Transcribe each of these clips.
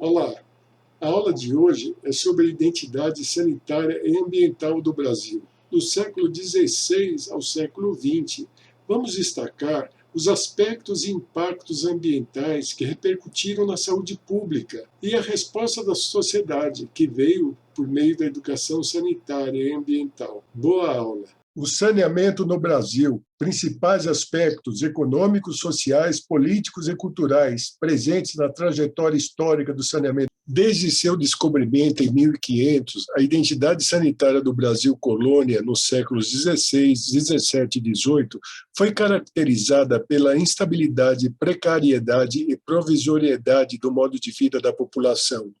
Olá, a aula de hoje é sobre a identidade sanitária e ambiental do Brasil, do século XVI ao século XX. Vamos destacar os aspectos e impactos ambientais que repercutiram na saúde pública e a resposta da sociedade, que veio por meio da educação sanitária e ambiental. Boa aula! O saneamento no Brasil, principais aspectos econômicos, sociais, políticos e culturais presentes na trajetória histórica do saneamento. Desde seu descobrimento em 1500, a identidade sanitária do Brasil colônia nos séculos XVI, XVII e XVIII foi caracterizada pela instabilidade, precariedade e provisoriedade do modo de vida da população.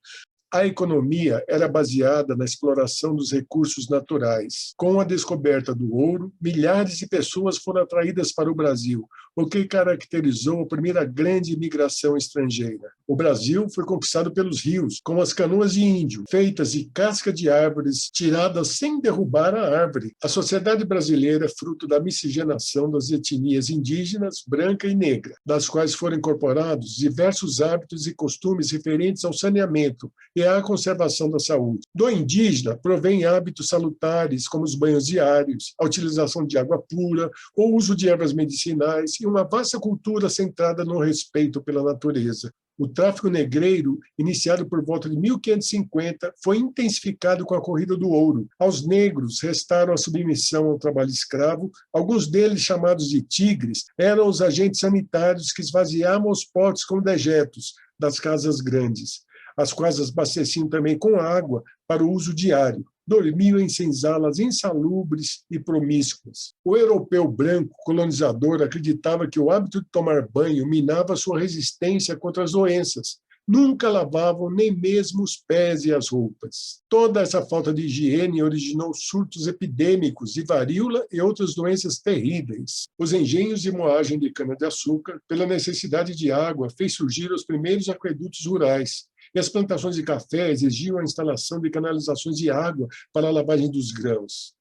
A economia era baseada na exploração dos recursos naturais. Com a descoberta do ouro, milhares de pessoas foram atraídas para o Brasil, o que caracterizou a primeira grande imigração estrangeira. O Brasil foi conquistado pelos rios, com as canoas de índio, feitas de casca de árvores, tiradas sem derrubar a árvore. A sociedade brasileira é fruto da miscigenação das etnias indígenas, branca e negra, das quais foram incorporados diversos hábitos e costumes referentes ao saneamento e à conservação da saúde. Do indígena provém hábitos salutares, como os banhos diários, a utilização de água pura, o uso de ervas medicinais e uma vasta cultura centrada no respeito pela natureza. O tráfico negreiro, iniciado por volta de 1550, foi intensificado com a corrida do ouro. Aos negros restaram a submissão ao trabalho escravo. Alguns deles, chamados de tigres, eram os agentes sanitários que esvaziavam os potes com dejetos das casas grandes, as quais abasteciam também com água para o uso diário. Dormiam em senzalas insalubres e promíscuas. O europeu branco colonizador acreditava que o hábito de tomar banho minava sua resistência contra as doenças. Nunca lavavam nem mesmo os pés e as roupas. Toda essa falta de higiene originou surtos epidêmicos de varíola e outras doenças terríveis. Os engenhos de moagem de cana-de-açúcar, pela necessidade de água, fez surgir os primeiros aquedutos rurais. E as plantações de café exigiam a instalação de canalizações de água para a lavagem dos grãos.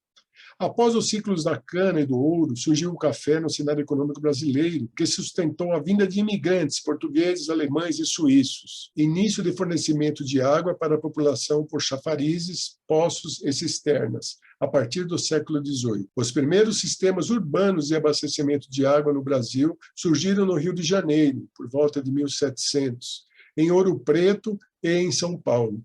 Após os ciclos da cana e do ouro, surgiu o café no cenário econômico brasileiro, que sustentou a vinda de imigrantes portugueses, alemães e suíços. Início de fornecimento de água para a população por chafarizes, poços e cisternas, a partir do século XVIII. Os primeiros sistemas urbanos de abastecimento de água no Brasil surgiram no Rio de Janeiro, por volta de 1700. Em Ouro Preto e em São Paulo.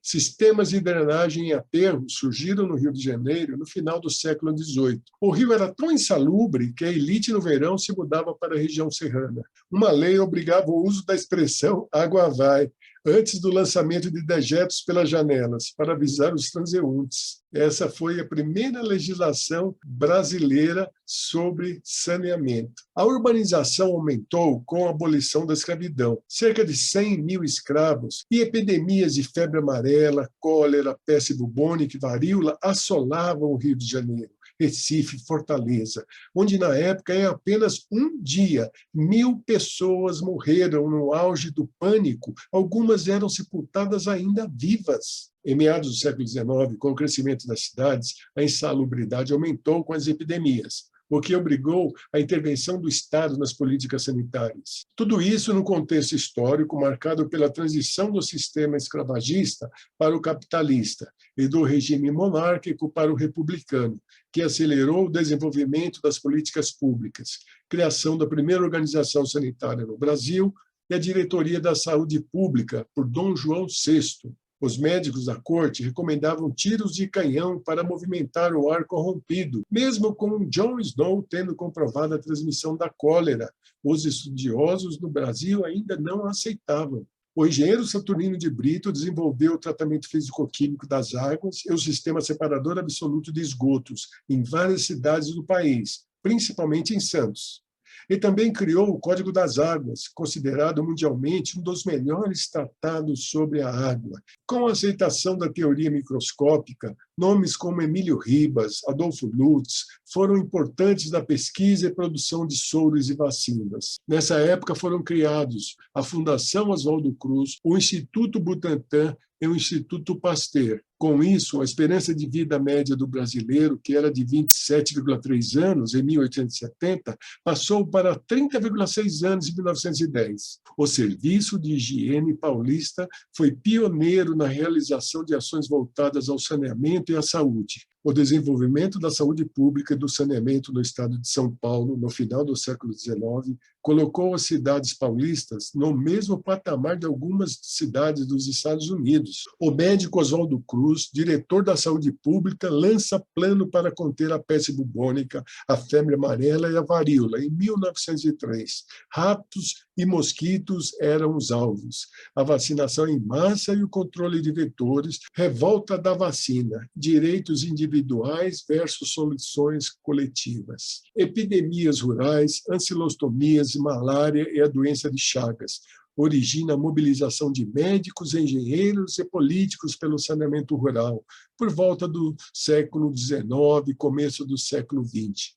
Sistemas de drenagem em aterro surgiram no Rio de Janeiro no final do século XVIII. O rio era tão insalubre que a elite no verão se mudava para a região serrana. Uma lei obrigava o uso da expressão água vai, antes do lançamento de dejetos pelas janelas, para avisar os transeuntes. Essa foi a primeira legislação brasileira sobre saneamento. A urbanização aumentou com a abolição da escravidão. Cerca de 100 mil escravos e epidemias de febre amarela, cólera, peste bubônica e varíola assolavam o Rio de Janeiro. Recife, Fortaleza, onde na época, em apenas um dia, 1.000 pessoas morreram no auge do pânico, algumas eram sepultadas ainda vivas. Em meados do século XIX, com o crescimento das cidades, a insalubridade aumentou com as epidemias, o que obrigou a intervenção do Estado nas políticas sanitárias. Tudo isso no contexto histórico marcado pela transição do sistema escravagista para o capitalista e do regime monárquico para o republicano, que acelerou o desenvolvimento das políticas públicas, criação da primeira organização sanitária no Brasil e a Diretoria da Saúde Pública, por Dom João VI. Os médicos da corte recomendavam tiros de canhão para movimentar o ar corrompido, mesmo com John Snow tendo comprovado a transmissão da cólera. Os estudiosos no Brasil ainda não aceitavam. O engenheiro Saturnino de Brito desenvolveu o tratamento físico-químico das águas e o sistema separador absoluto de esgotos em várias cidades do país, principalmente em Santos. E também criou o Código das Águas, considerado mundialmente um dos melhores tratados sobre a água. Com a aceitação da teoria microscópica, Nomes como Emílio Ribas, Adolfo Lutz, foram importantes na pesquisa e produção de soros e vacinas. Nessa época foram criados a Fundação Oswaldo Cruz, o Instituto Butantan e o Instituto Pasteur. Com isso, a esperança de vida média do brasileiro, que era de 27,3 anos em 1870, passou para 30,6 anos em 1910. O Serviço de Higiene Paulista foi pioneiro na realização de ações voltadas ao saneamento e à saúde. O desenvolvimento da saúde pública e do saneamento no estado de São Paulo, no final do século XIX, colocou as cidades paulistas no mesmo patamar de algumas cidades dos Estados Unidos. O médico Oswaldo Cruz, diretor da saúde pública, lança plano para conter a peste bubônica, a febre amarela e a varíola, em 1903. Ratos e mosquitos eram os alvos. A vacinação em massa e o controle de vetores, revolta da vacina, direitos individuais versus soluções coletivas. Epidemias rurais, ancilostomias, malária e a doença de Chagas. Origina a mobilização de médicos, engenheiros e políticos pelo saneamento rural, por volta do século XIX, começo do século XX.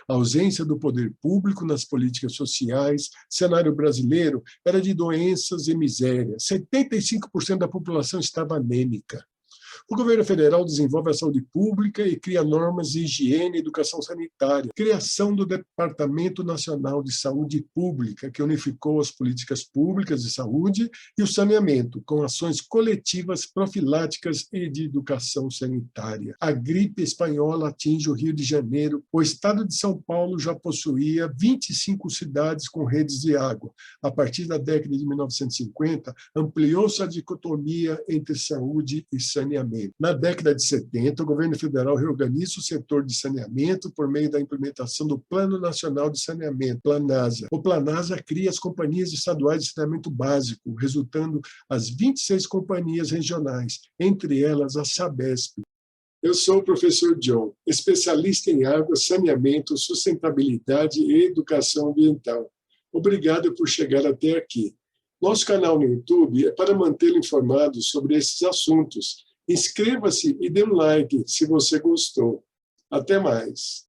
A ausência do poder público nas políticas sociais, cenário brasileiro era de doenças e miséria. 75% da população estava anêmica. O governo federal desenvolve a saúde pública e cria normas de higiene e educação sanitária. Criação do Departamento Nacional de Saúde Pública, que unificou as políticas públicas de saúde e o saneamento, com ações coletivas profiláticas e de educação sanitária. A gripe espanhola atinge o Rio de Janeiro. O estado de São Paulo já possuía 25 cidades com redes de água. A partir da década de 1950, ampliou-se a dicotomia entre saúde e saneamento. Na década de 70, o governo federal reorganiza o setor de saneamento por meio da implementação do Plano Nacional de Saneamento, Planasa. O Planasa cria as companhias estaduais de saneamento básico, resultando as 26 companhias regionais, entre elas a Sabesp. Eu sou o professor John, especialista em água, saneamento, sustentabilidade e educação ambiental. Obrigado por chegar até aqui. Nosso canal no YouTube é para mantê-lo informado sobre esses assuntos. Inscreva-se e dê um like se você gostou. Até mais!